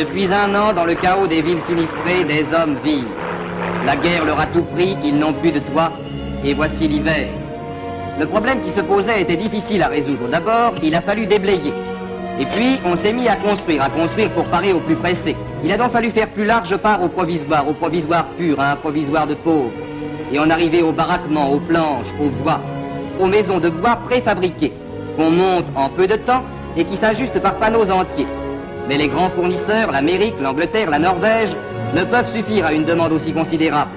Depuis un an, dans le chaos des villes sinistrées, des hommes vivent. La guerre leur a tout pris, ils n'ont plus de toit, et voici l'hiver. Le problème qui se posait était difficile à résoudre. D'abord, il a fallu déblayer. Et puis, on s'est mis à construire pour parer au plus pressé. Il a donc fallu faire plus large part au provisoire pur, à un provisoire de pauvres. Et en arriver au baraquement, aux planches, aux voies, aux maisons de bois préfabriquées, qu'on monte en peu de temps et qui s'ajustent par panneaux entiers. Mais les grands fournisseurs, l'Amérique, l'Angleterre, la Norvège, ne peuvent suffire à une demande aussi considérable.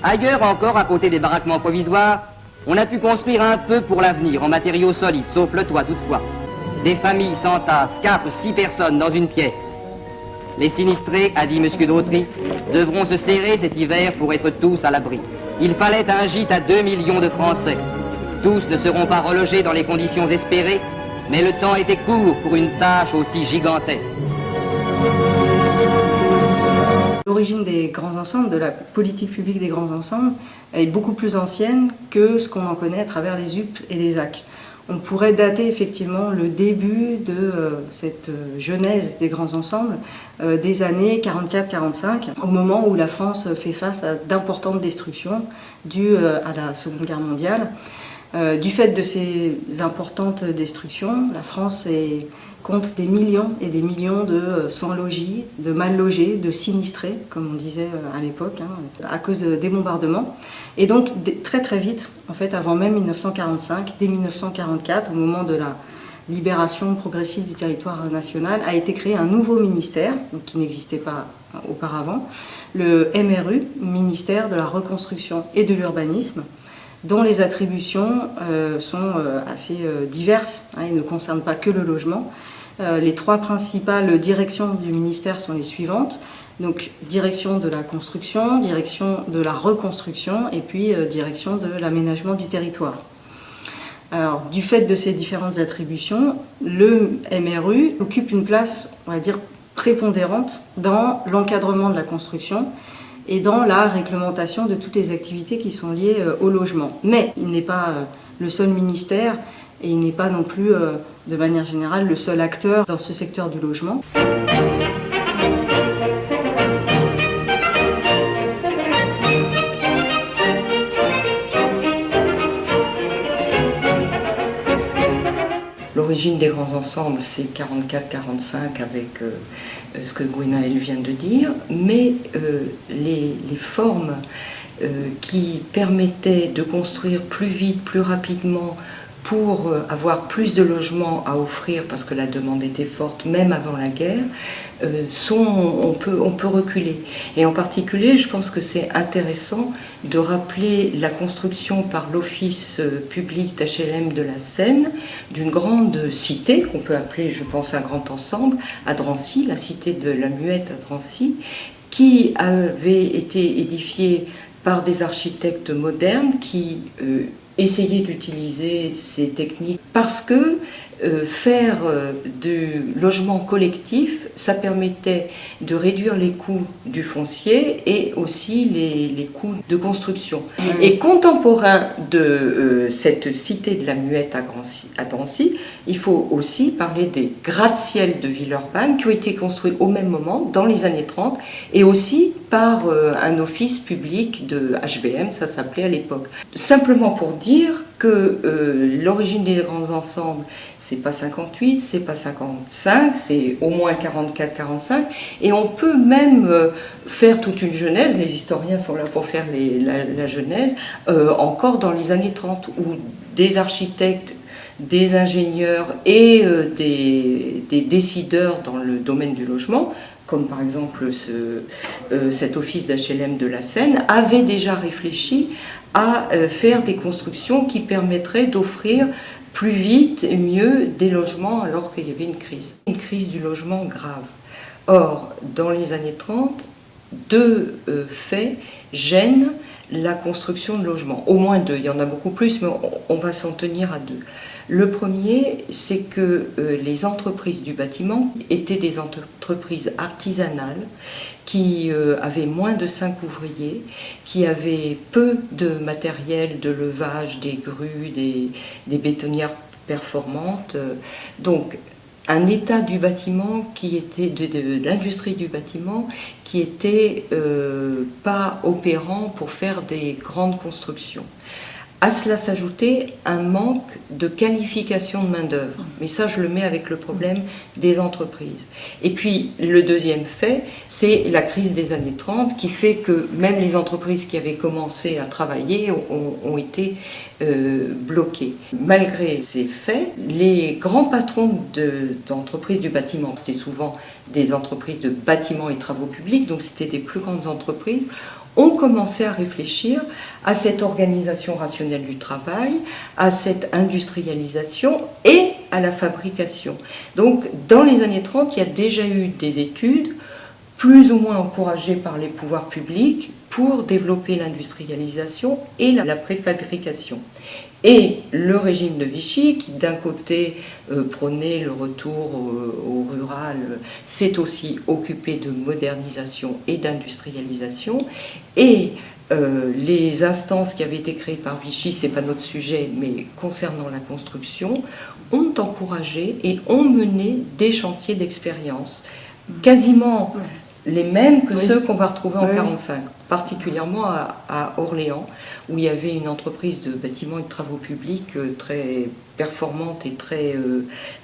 Ailleurs encore, à côté des baraquements provisoires, on a pu construire un peu pour l'avenir, en matériaux solides, sauf le toit toutefois. Des familles s'entassent, 4, 6 personnes dans une pièce. Les sinistrés, a dit M. Dautry, devront se serrer cet hiver pour être tous à l'abri. Il fallait un gîte à 2 millions de Français. Tous ne seront pas relogés dans les conditions espérées, mais le temps était court pour une tâche aussi gigantesque. L'origine des grands ensembles, de la politique publique des grands ensembles, est beaucoup plus ancienne que ce qu'on en connaît à travers les UP et les AC. On pourrait dater effectivement le début de cette genèse des grands ensembles des années 44-45, au moment où la France fait face à d'importantes destructions dues à la Seconde Guerre mondiale. Du fait de ces importantes destructions, la France compte des millions et des millions de sans-logis, de mal-logés, de sinistrés, comme on disait à l'époque, à cause des bombardements. Et donc très très vite, en fait, avant même 1945, dès 1944, au moment de la libération progressive du territoire national, a été créé un nouveau ministère, donc qui n'existait pas auparavant, le MRU, ministère de la Reconstruction et de l'Urbanisme, dont les attributions sont assez diverses, et ne concernent pas que le logement. Les 3 principales directions du ministère sont les suivantes. Donc, direction de la construction, direction de la reconstruction et puis direction de l'aménagement du territoire. Alors, du fait de ces différentes attributions, le MRU occupe une place, on va dire, prépondérante dans l'encadrement de la construction et dans la réglementation de toutes les activités qui sont liées au logement. Mais il n'est pas le seul ministère et il n'est pas non plus, de manière générale, le seul acteur dans ce secteur du logement. L'origine des grands ensembles, c'est 44-45 avec ce que Gwenaël vient de dire, mais les formes qui permettaient de construire plus vite, plus rapidement, pour avoir plus de logements à offrir, parce que la demande était forte, même avant la guerre, on peut reculer. Et en particulier, je pense que c'est intéressant de rappeler la construction par l'Office public d'HLM de la Seine d'une grande cité, qu'on peut appeler, je pense, un grand ensemble, à Drancy, la cité de la Muette à Drancy, qui avait été édifiée par des architectes modernes qui essayer d'utiliser ces techniques parce que faire du logement collectif, ça permettait de réduire les coûts du foncier et aussi les coûts de construction. Et contemporain de cette cité de la Muette à Drancy, il faut aussi parler des gratte-ciel de Villeurbanne qui ont été construits au même moment, dans les années 30, et aussi par un office public de HBM, ça s'appelait à l'époque. Simplement pour dire que l'origine des grands ensembles, c'est pas 58, c'est pas 55, c'est au moins 44-45, et on peut même faire toute une genèse, les historiens sont là pour faire la genèse, encore dans les années 30, où des architectes, des ingénieurs et des décideurs dans le domaine du logement, comme par exemple cet office d'HLM de la Seine, avait déjà réfléchi à faire des constructions qui permettraient d'offrir plus vite et mieux des logements alors qu'il y avait une crise du logement grave. Or, dans les années 30, 2 faits gênent la construction de logements. Au moins 2, il y en a beaucoup plus, mais on va s'en tenir à 2. Le premier, c'est que les entreprises du bâtiment étaient des entreprises artisanales qui avaient moins de 5 ouvriers, qui avaient peu de matériel de levage, des grues, des bétonnières performantes. Donc, un état du bâtiment qui était, de l'industrie du bâtiment, qui était pas opérant pour faire des grandes constructions. À cela s'ajoutait un manque de qualification de main-d'œuvre. Mais ça, je le mets avec le problème des entreprises. Et puis, le deuxième fait, c'est la crise des années 30 qui fait que même les entreprises qui avaient commencé à travailler ont été bloquées. Malgré ces faits, les grands patrons d'entreprises du bâtiment, c'était souvent des entreprises de bâtiments et travaux publics, donc c'était des plus grandes entreprises, ont commencé à réfléchir à cette organisation rationnelle du travail, à cette industrialisation et à la fabrication. Donc, dans les années 30, il y a déjà eu des études, plus ou moins encouragées par les pouvoirs publics, pour développer l'industrialisation et la préfabrication. Et le régime de Vichy, qui d'un côté prônait le retour au rural, s'est aussi occupé de modernisation et d'industrialisation. Et les instances qui avaient été créées par Vichy, c'est pas notre sujet, mais concernant la construction, ont encouragé et ont mené des chantiers d'expérience, quasiment les mêmes que ceux qu'on va retrouver en 1945, particulièrement à Orléans, où il y avait une entreprise de bâtiments et de travaux publics très performante et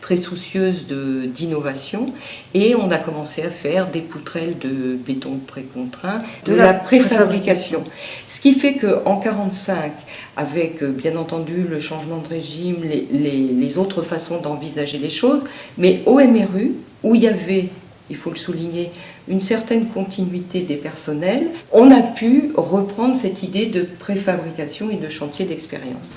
très soucieuse d'innovation. Et on a commencé à faire des poutrelles de béton précontraint, de la préfabrication. Ce qui fait qu'en 1945, avec bien entendu le changement de régime, les autres façons d'envisager les choses, mais au MRU, où il y avait, il faut le souligner, une certaine continuité des personnels, on a pu reprendre cette idée de préfabrication et de chantier d'expérience.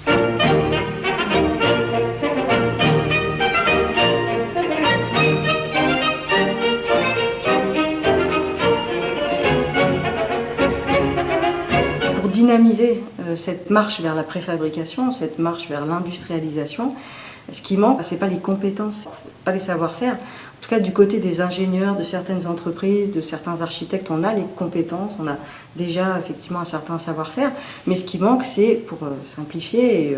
Pour dynamiser cette marche vers la préfabrication, cette marche vers l'industrialisation, ce qui manque, ce n'est pas les compétences, pas les savoir-faire. En tout cas, du côté des ingénieurs, de certaines entreprises, de certains architectes, on a les compétences, on a déjà effectivement un certain savoir-faire. Mais ce qui manque, c'est, pour simplifier, et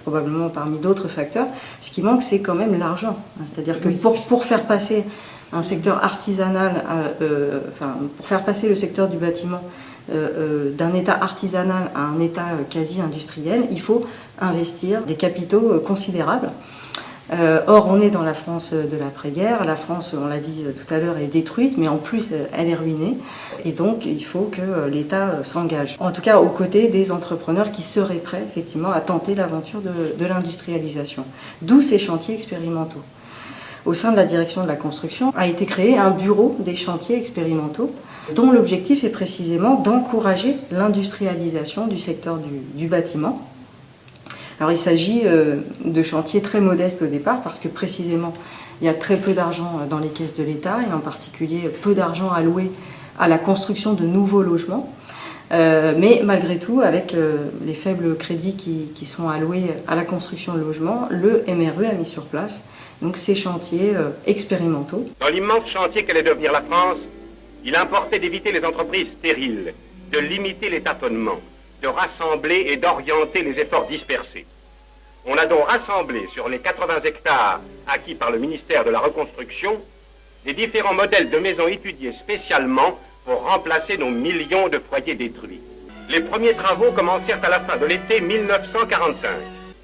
probablement parmi d'autres facteurs, ce qui manque, c'est quand même l'argent. C'est-à-dire que pour faire passer un secteur artisanal, pour faire passer le secteur du bâtiment d'un état artisanal à un état quasi industriel, il faut investir des capitaux considérables. Or, on est dans la France de l'après-guerre. La France, on l'a dit tout à l'heure, est détruite, mais en plus, elle est ruinée. Et donc, il faut que l'État s'engage. En tout cas, aux côtés des entrepreneurs qui seraient prêts, effectivement, à tenter l'aventure de l'industrialisation. D'où ces chantiers expérimentaux. Au sein de la direction de la construction, a été créé un bureau des chantiers expérimentaux, dont l'objectif est précisément d'encourager l'industrialisation du secteur du bâtiment. Alors il s'agit de chantiers très modestes au départ parce que précisément il y a très peu d'argent dans les caisses de l'État et en particulier peu d'argent alloué à la construction de nouveaux logements. Mais malgré tout, avec les faibles crédits qui sont alloués à la construction de logements, le MRU a mis sur place donc, ces chantiers expérimentaux. Dans l'immense chantier qu'allait devenir la France, il importait d'éviter les entreprises stériles, de limiter les tâtonnements, de rassembler et d'orienter les efforts dispersés. On a donc rassemblé sur les 80 hectares acquis par le ministère de la Reconstruction les différents modèles de maisons étudiés spécialement pour remplacer nos millions de foyers détruits. Les premiers travaux commencèrent à la fin de l'été 1945.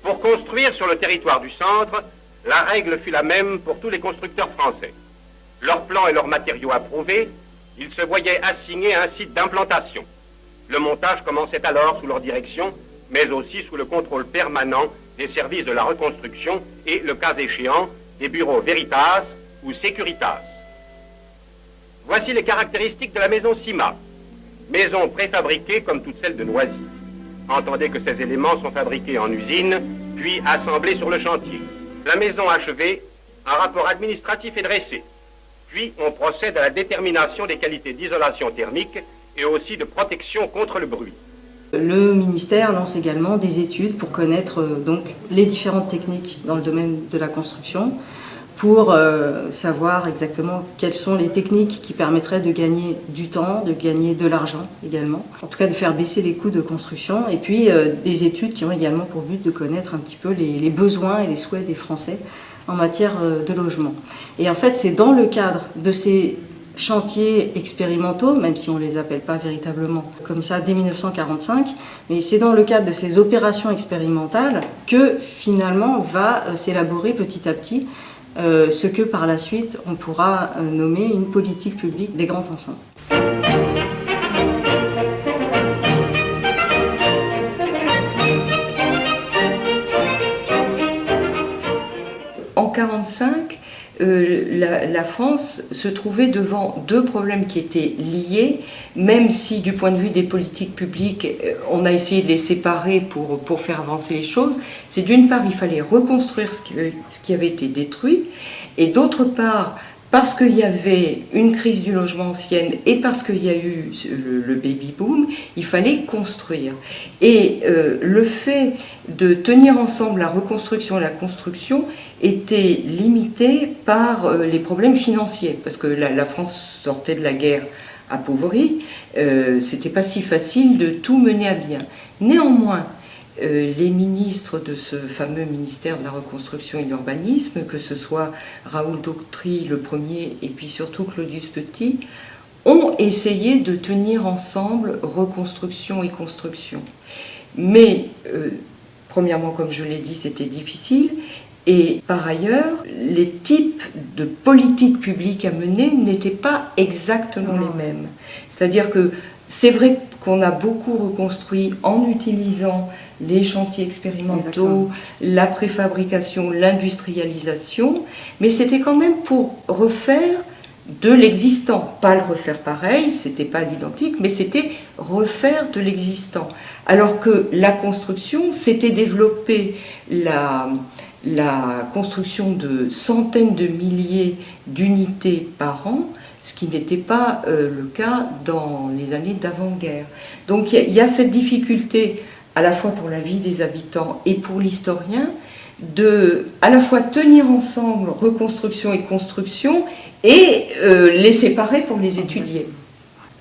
Pour construire sur le territoire du centre, la règle fut la même pour tous les constructeurs français. Leurs plans et leurs matériaux approuvés, ils se voyaient assigner un site d'implantation. Le montage commençait alors sous leur direction, mais aussi sous le contrôle permanent des services de la reconstruction et, le cas échéant, des bureaux Veritas ou Securitas. Voici les caractéristiques de la maison Cima. Maison préfabriquée comme toutes celles de Noisy. Entendez que ces éléments sont fabriqués en usine, puis assemblés sur le chantier. La maison achevée, un rapport administratif est dressé. Puis on procède à la détermination des qualités d'isolation thermique et aussi de protection contre le bruit. Le ministère lance également des études pour connaître donc les différentes techniques dans le domaine de la construction, pour savoir exactement quelles sont les techniques qui permettraient de gagner du temps, de gagner de l'argent également, en tout cas de faire baisser les coûts de construction, et puis des études qui ont également pour but de connaître un petit peu les besoins et les souhaits des Français en matière de logement. Et en fait, c'est dans le cadre de ces chantiers expérimentaux, même si on ne les appelle pas véritablement comme ça dès 1945, mais c'est dans le cadre de ces opérations expérimentales que finalement va s'élaborer petit à petit ce que par la suite on pourra nommer une politique publique des grands ensembles. En 1945, la France se trouvait devant deux problèmes qui étaient liés, même si du point de vue des politiques publiques, on a essayé de les séparer pour faire avancer les choses. C'est d'une part, il fallait reconstruire ce qui avait été détruit, et d'autre part, parce qu'il y avait une crise du logement ancienne et parce qu'il y a eu le baby-boom, il fallait construire. Et le fait de tenir ensemble la reconstruction et la construction était limité par les problèmes financiers, parce que la France sortait de la guerre appauvrie, c'était pas si facile de tout mener à bien. Néanmoins, les ministres de ce fameux ministère de la reconstruction et de l'urbanisme, que ce soit Raoul Dautry le premier et puis surtout Claudius Petit, ont essayé de tenir ensemble reconstruction et construction. Mais, premièrement, comme je l'ai dit, c'était difficile. Et par ailleurs, les types de politiques publiques à mener n'étaient pas exactement les mêmes. C'est-à-dire que c'est vrai qu'on a beaucoup reconstruit en utilisant les chantiers expérimentaux, la préfabrication, l'industrialisation, mais c'était quand même pour refaire de l'existant. Pas le refaire pareil, c'était pas l'identique, mais c'était refaire de l'existant. Alors que la construction, c'était développer la construction de centaines de milliers d'unités par an, ce qui n'était pas le cas dans les années d'avant-guerre. Donc il y a cette difficulté, à la fois pour la vie des habitants et pour l'historien, de à la fois tenir ensemble reconstruction et construction et les séparer pour les étudier.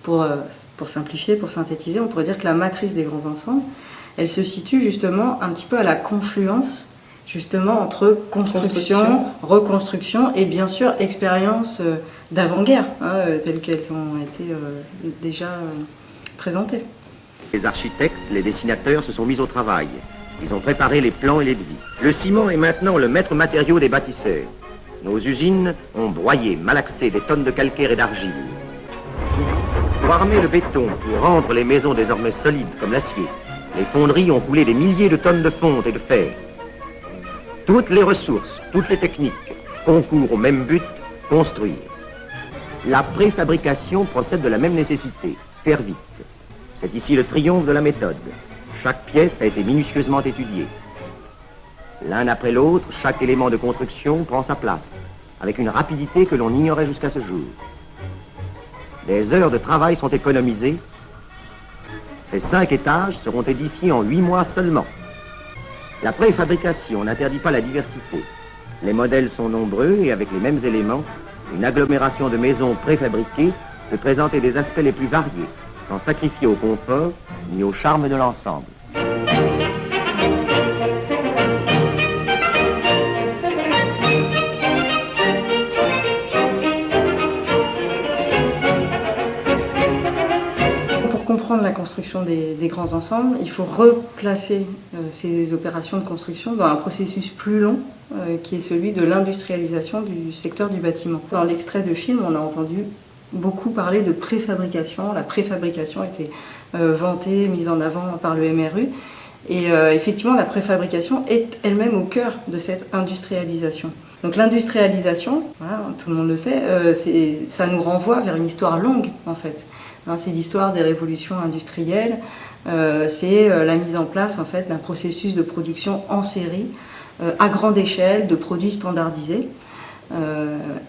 Pour simplifier, pour synthétiser, on pourrait dire que la matrice des grands ensembles, elle se situe justement un petit peu à la confluence justement entre construction, reconstruction et bien sûr expériences d'avant-guerre, telles qu'elles ont été déjà présentées. Les architectes, les dessinateurs se sont mis au travail. Ils ont préparé les plans et les devis. Le ciment est maintenant le maître matériau des bâtisseurs. Nos usines ont broyé, malaxé des tonnes de calcaire et d'argile. Pour armer le béton, pour rendre les maisons désormais solides comme l'acier, les fonderies ont coulé des milliers de tonnes de fonte et de fer. Toutes les ressources, toutes les techniques concourent au même but, construire. La préfabrication procède de la même nécessité, faire vite. C'est ici le triomphe de la méthode. Chaque pièce a été minutieusement étudiée. L'un après l'autre, chaque élément de construction prend sa place, avec une rapidité que l'on ignorait jusqu'à ce jour. Des heures de travail sont économisées. Ces 5 étages seront édifiés en 8 mois seulement. La préfabrication n'interdit pas la diversité. Les modèles sont nombreux et avec les mêmes éléments, une agglomération de maisons préfabriquées peut présenter des aspects les plus variés, sans sacrifier au confort ni au charme de l'ensemble. Pour comprendre la construction des grands ensembles, il faut replacer ces opérations de construction dans un processus plus long qui est celui de l'industrialisation du secteur du bâtiment. Dans l'extrait de film, on a entendu beaucoup parler de préfabrication. La préfabrication a été vantée, mise en avant par le MRU. Et effectivement, la préfabrication est elle-même au cœur de cette industrialisation. Donc l'industrialisation, voilà, tout le monde le sait, ça nous renvoie vers une histoire longue en fait. C'est l'histoire des révolutions industrielles, c'est la mise en place en fait d'un processus de production en série, à grande échelle, de produits standardisés.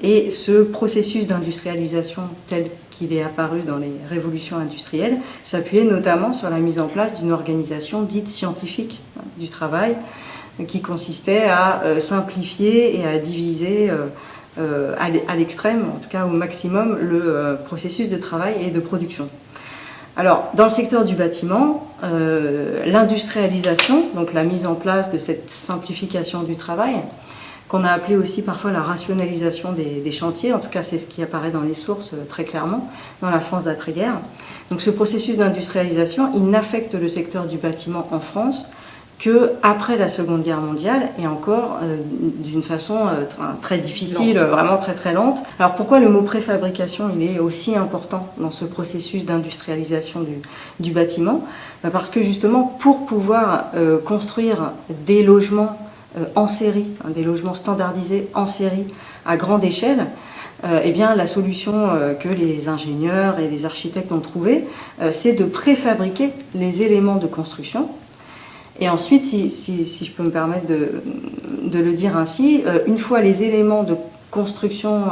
Et ce processus d'industrialisation tel qu'il est apparu dans les révolutions industrielles s'appuyait notamment sur la mise en place d'une organisation dite scientifique du travail qui consistait à simplifier et à diviser à l'extrême, en tout cas au maximum, le processus de travail et de production. Alors, dans le secteur du bâtiment, l'industrialisation, donc la mise en place de cette simplification du travail, qu'on a appelé aussi parfois la rationalisation des chantiers. En tout cas, c'est ce qui apparaît dans les sources très clairement, dans la France d'après-guerre. Donc ce processus d'industrialisation, il n'affecte le secteur du bâtiment en France qu'après la Seconde Guerre mondiale, et encore d'une façon très difficile, vraiment très très lente. Alors pourquoi le mot préfabrication il est aussi important dans ce processus d'industrialisation du bâtiment? Parce que justement, pour pouvoir construire des logements en série, des logements standardisés en série à grande échelle, eh bien, la solution que les ingénieurs et les architectes ont trouvée, c'est de préfabriquer les éléments de construction. Et ensuite, si je peux me permettre de le dire ainsi, une fois les éléments de construction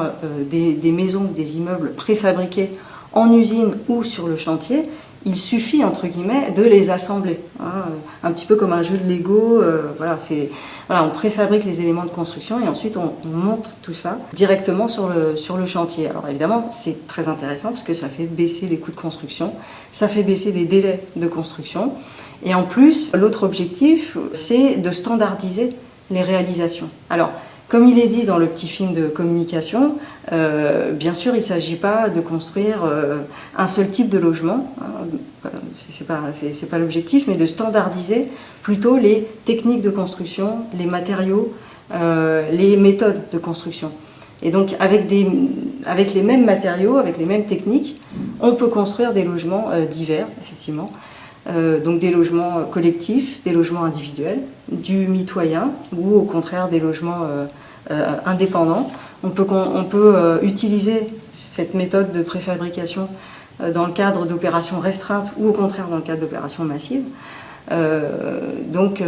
des maisons, des immeubles préfabriqués en usine ou sur le chantier, il suffit, entre guillemets, de les assembler. Hein, un petit peu comme un jeu de Lego. Voilà, on préfabrique les éléments de construction et ensuite on monte tout ça directement sur le chantier. Alors évidemment, c'est très intéressant parce que ça fait baisser les coûts de construction, ça fait baisser les délais de construction. Et en plus, l'autre objectif, c'est de standardiser les réalisations. Alors, comme il est dit dans le petit film de communication, bien sûr, il ne s'agit pas de construire un seul type de logement, c'est pas l'objectif, mais de standardiser plutôt les techniques de construction, les matériaux, les méthodes de construction. Et donc, avec les mêmes matériaux, avec les mêmes techniques, on peut construire des logements divers, effectivement. Donc des logements collectifs, des logements individuels, du mitoyen ou au contraire des logements indépendants. On peut utiliser cette méthode de préfabrication dans le cadre d'opérations restreintes ou au contraire dans le cadre d'opérations massives. Donc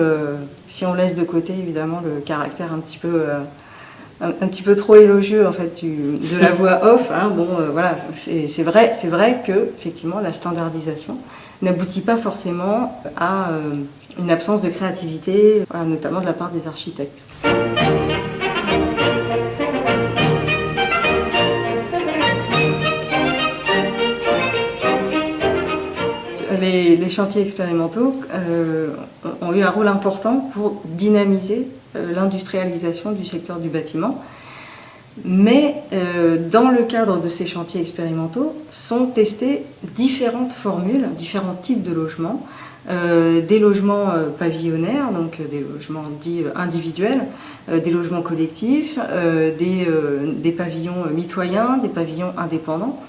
si on laisse de côté évidemment le caractère un petit peu trop élogieux en fait de la voix off, hein, voilà, c'est vrai que effectivement la standardisation n'aboutit pas forcément à une absence de créativité, voilà, notamment de la part des architectes. Les chantiers expérimentaux ont eu un rôle important pour dynamiser l'industrialisation du secteur du bâtiment. Mais dans le cadre de ces chantiers expérimentaux sont testées différentes formules, différents types de logements, des logements pavillonnaires, donc des logements dits individuels, des logements collectifs, des pavillons mitoyens, des pavillons indépendants.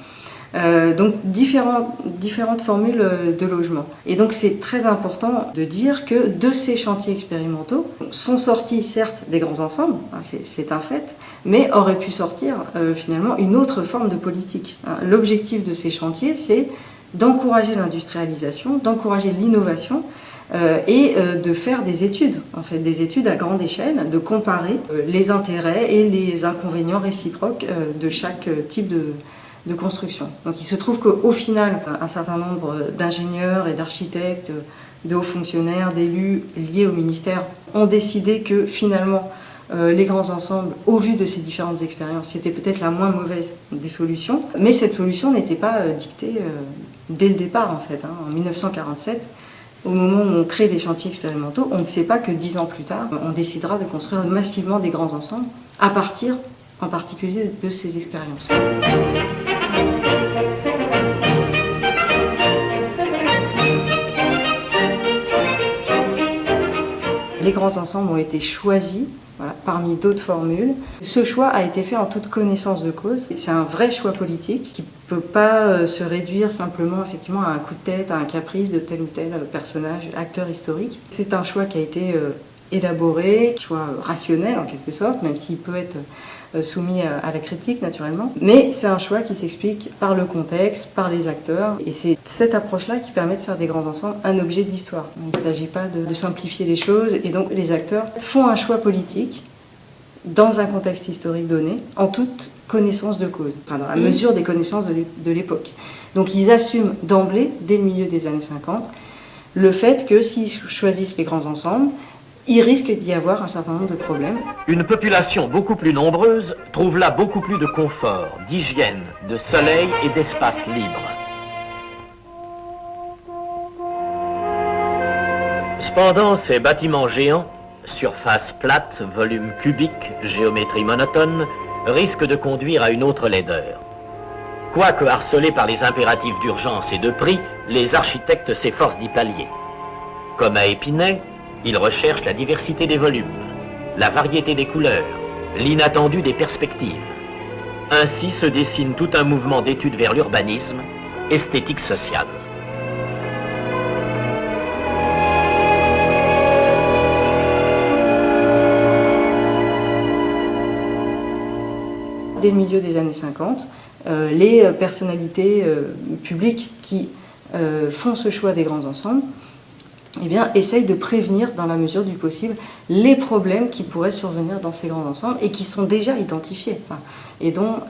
Donc différentes formules de logement. Et donc c'est très important de dire que de ces chantiers expérimentaux sont sortis certes des grands ensembles, hein, c'est un fait, mais aurait pu sortir finalement une autre forme de politique. Hein. L'objectif de ces chantiers, c'est d'encourager l'industrialisation, d'encourager l'innovation et de faire des études, en fait, des études à grande échelle, de comparer les intérêts et les inconvénients réciproques de chaque type de construction. Donc il se trouve qu'au final, un certain nombre d'ingénieurs et d'architectes, de hauts fonctionnaires, d'élus liés au ministère ont décidé que finalement les grands ensembles, au vu de ces différentes expériences, c'était peut-être la moins mauvaise des solutions, mais cette solution n'était pas dictée dès le départ en fait. Hein. En 1947, au moment où on crée les chantiers expérimentaux, on ne sait pas que 10 ans plus tard, on décidera de construire massivement des grands ensembles à partir en particulier de ces expériences. Les grands ensembles ont été choisis parmi d'autres formules. Ce choix a été fait en toute connaissance de cause. C'est un vrai choix politique qui ne peut pas se réduire simplement effectivement à un coup de tête, à un caprice de tel ou tel personnage, acteur historique. C'est un choix qui a été élaboré, choix rationnel en quelque sorte, même s'il peut être soumis à la critique naturellement. Mais c'est un choix qui s'explique par le contexte, par les acteurs. Et c'est cette approche-là qui permet de faire des grands ensembles un objet d'histoire. Il ne s'agit pas de simplifier les choses. Et donc les acteurs font un choix politique dans un contexte historique donné, en toute connaissance de cause, enfin, dans la mesure des connaissances de l'époque. Donc ils assument d'emblée, dès le milieu des années 50, le fait que s'ils choisissent les grands ensembles, il risque d'y avoir un certain nombre de problèmes. Une population beaucoup plus nombreuse trouve là beaucoup plus de confort, d'hygiène, de soleil et d'espace libre. Cependant, ces bâtiments géants surface plate, volume cubique, géométrie monotone, risque de conduire à une autre laideur. Quoique harcelés par les impératifs d'urgence et de prix, les architectes s'efforcent d'y pallier. Comme à Épinay, ils recherchent la diversité des volumes, la variété des couleurs, l'inattendu des perspectives. Ainsi se dessine tout un mouvement d'études vers l'urbanisme, esthétique sociale. Dès le milieu des années 50, les personnalités publiques qui font ce choix des grands ensembles, eh bien, essayent de prévenir, dans la mesure du possible, les problèmes qui pourraient survenir dans ces grands ensembles et qui sont déjà identifiés, et dont,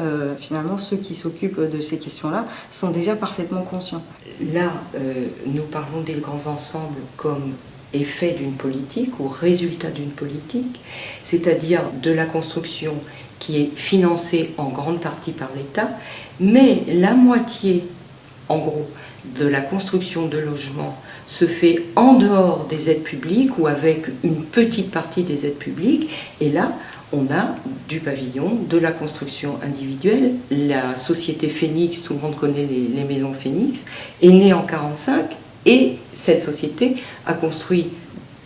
finalement, ceux qui s'occupent de ces questions-là sont déjà parfaitement conscients. Là, nous parlons des grands ensembles comme effet d'une politique ou résultat d'une politique, c'est-à-dire de la construction qui est financée en grande partie par l'État, mais la moitié, en gros, de la construction de logements se fait en dehors des aides publiques ou avec une petite partie des aides publiques. Et là, on a du pavillon, de la construction individuelle. La société Phoenix, tout le monde connaît les maisons Phoenix, est née en 1945 et cette société a construit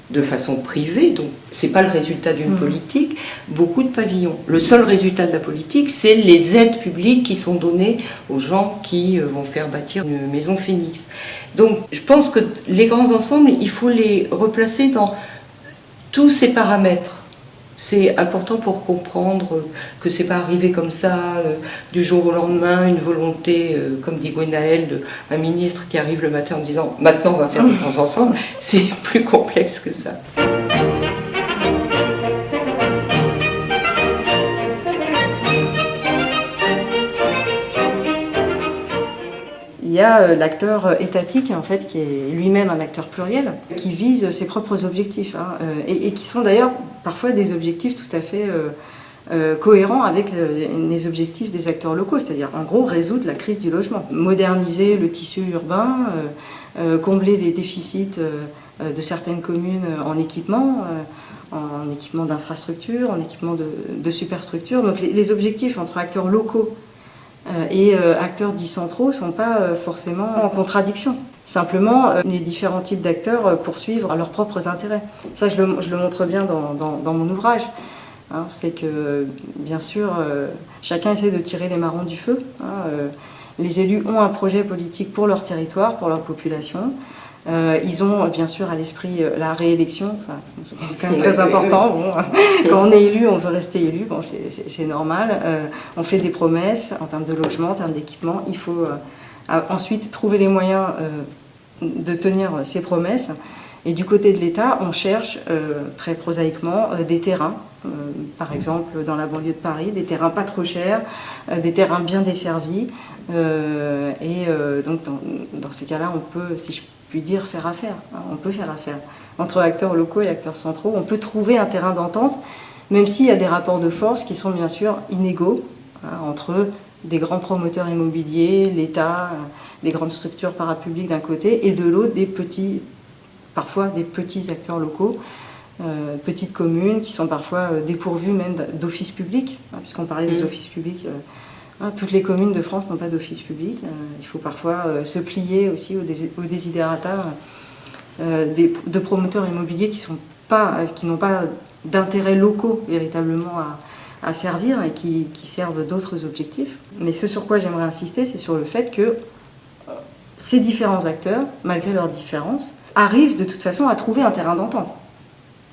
de façon privée, donc c'est pas le résultat d'une politique, beaucoup de pavillons. Le seul résultat de la politique, c'est les aides publiques qui sont données aux gens qui vont faire bâtir une maison Phoenix. Donc je pense que les grands ensembles, il faut les replacer dans tous ces paramètres. C'est important pour comprendre que c'est pas arrivé comme ça, du jour au lendemain, une volonté, comme dit Gwenaëlle, un ministre qui arrive le matin en disant « maintenant on va faire des grands ensembles », c'est plus complexe que ça. Il y a l'acteur étatique, en fait, qui est lui-même un acteur pluriel, qui vise ses propres objectifs, et qui sont d'ailleurs parfois des objectifs tout à fait cohérents avec les objectifs des acteurs locaux, c'est-à-dire en gros résoudre la crise du logement, moderniser le tissu urbain, combler les déficits de certaines communes en équipement d'infrastructures, en équipement de superstructures. Donc les objectifs entre acteurs locaux et acteurs dits centraux ne sont pas forcément en contradiction. Simplement, les différents types d'acteurs poursuivent leurs propres intérêts. Ça, je le montre bien dans mon ouvrage. C'est que, bien sûr, chacun essaie de tirer les marrons du feu. Les élus ont un projet politique pour leur territoire, pour leur population. Ils ont bien sûr à l'esprit la réélection, c'est quand même très important. Bon, quand on est élu, on veut rester élu, bon, c'est normal. On fait des promesses en termes de logement, en termes d'équipement. Il faut ensuite trouver les moyens de tenir ces promesses. Et du côté de l'État, on cherche très prosaïquement des terrains, par exemple dans la banlieue de Paris, des terrains pas trop chers, des terrains bien desservis. Donc dans ces cas-là, on peut, si je puis dire, faire affaire. On peut faire affaire entre acteurs locaux et acteurs centraux. On peut trouver un terrain d'entente, même s'il y a des rapports de force qui sont bien sûr inégaux entre des grands promoteurs immobiliers, l'État, les grandes structures parapubliques d'un côté, et de l'autre parfois des petits acteurs locaux, petites communes qui sont parfois dépourvues même d'offices publics, puisqu'on parlait des offices publics. Toutes les communes de France n'ont pas d'office public. Il faut parfois se plier aussi aux desiderata de promoteurs immobiliers qui n'ont pas d'intérêts locaux véritablement à servir et qui servent d'autres objectifs. Mais ce sur quoi j'aimerais insister, c'est sur le fait que ces différents acteurs, malgré leurs différences, arrivent de toute façon à trouver un terrain d'entente.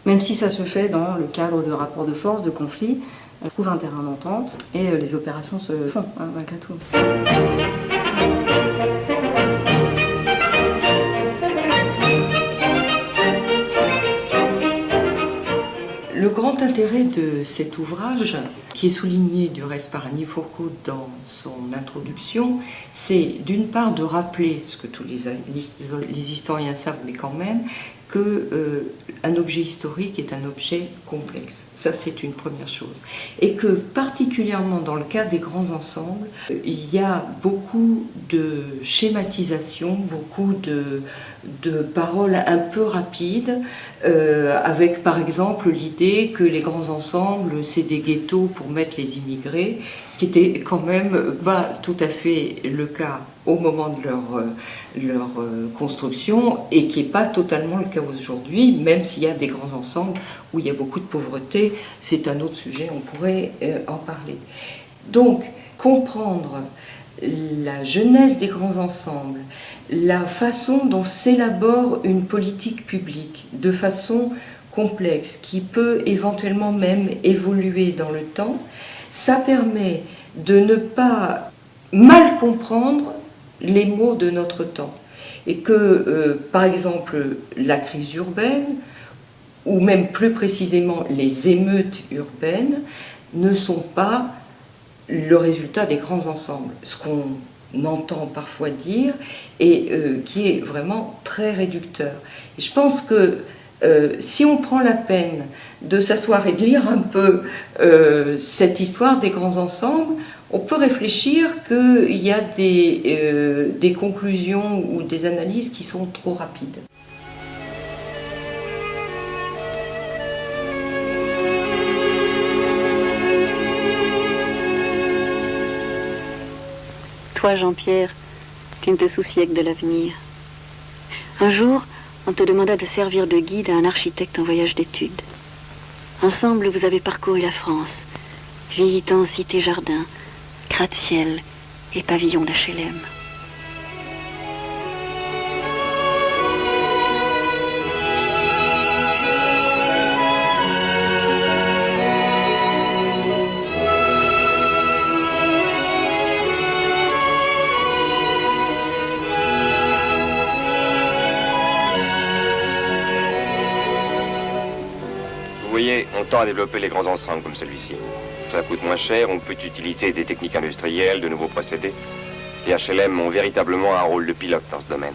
Même si ça se fait dans le cadre de rapports de force, de conflits, on trouve un terrain d'entente et les opérations se font, malgré tout. Le grand intérêt de cet ouvrage, qui est souligné du reste par Annie Fourcault dans son introduction, c'est d'une part de rappeler, ce que tous les historiens savent, mais quand même, qu'un objet historique est un objet complexe. Ça, c'est une première chose. Et que particulièrement dans le cas des grands ensembles, il y a beaucoup de schématisation, beaucoup de paroles un peu rapides, avec par exemple l'idée que les grands ensembles, c'est des ghettos pour mettre les immigrés, ce qui était quand même pas tout à fait le cas au moment de leur construction et qui n'est pas totalement le cas aujourd'hui, même s'il y a des grands ensembles où il y a beaucoup de pauvreté, c'est un autre sujet, on pourrait en parler. Donc, comprendre la jeunesse des grands ensembles, la façon dont s'élabore une politique publique de façon complexe, qui peut éventuellement même évoluer dans le temps, ça permet de ne pas mal comprendre les maux de notre temps. Et que, par exemple, la crise urbaine, ou même plus précisément les émeutes urbaines, ne sont pas le résultat des grands ensembles. Ce qu'on entend parfois dire et qui est vraiment très réducteur. Et je pense que si on prend la peine de s'asseoir et de lire un peu cette histoire des grands ensembles, on peut réfléchir qu'il y a des conclusions ou des analyses qui sont trop rapides. Toi, Jean-Pierre, tu ne te souciais que de l'avenir. Un jour, on te demanda de servir de guide à un architecte en voyage d'études. Ensemble, vous avez parcouru la France, visitant cités-jardins, gratte-ciel et pavillons d'HLM. Vous voyez, on tend à développer les grands ensembles comme celui-ci. Ça coûte moins cher, on peut utiliser des techniques industrielles, de nouveaux procédés. Les HLM ont véritablement un rôle de pilote dans ce domaine.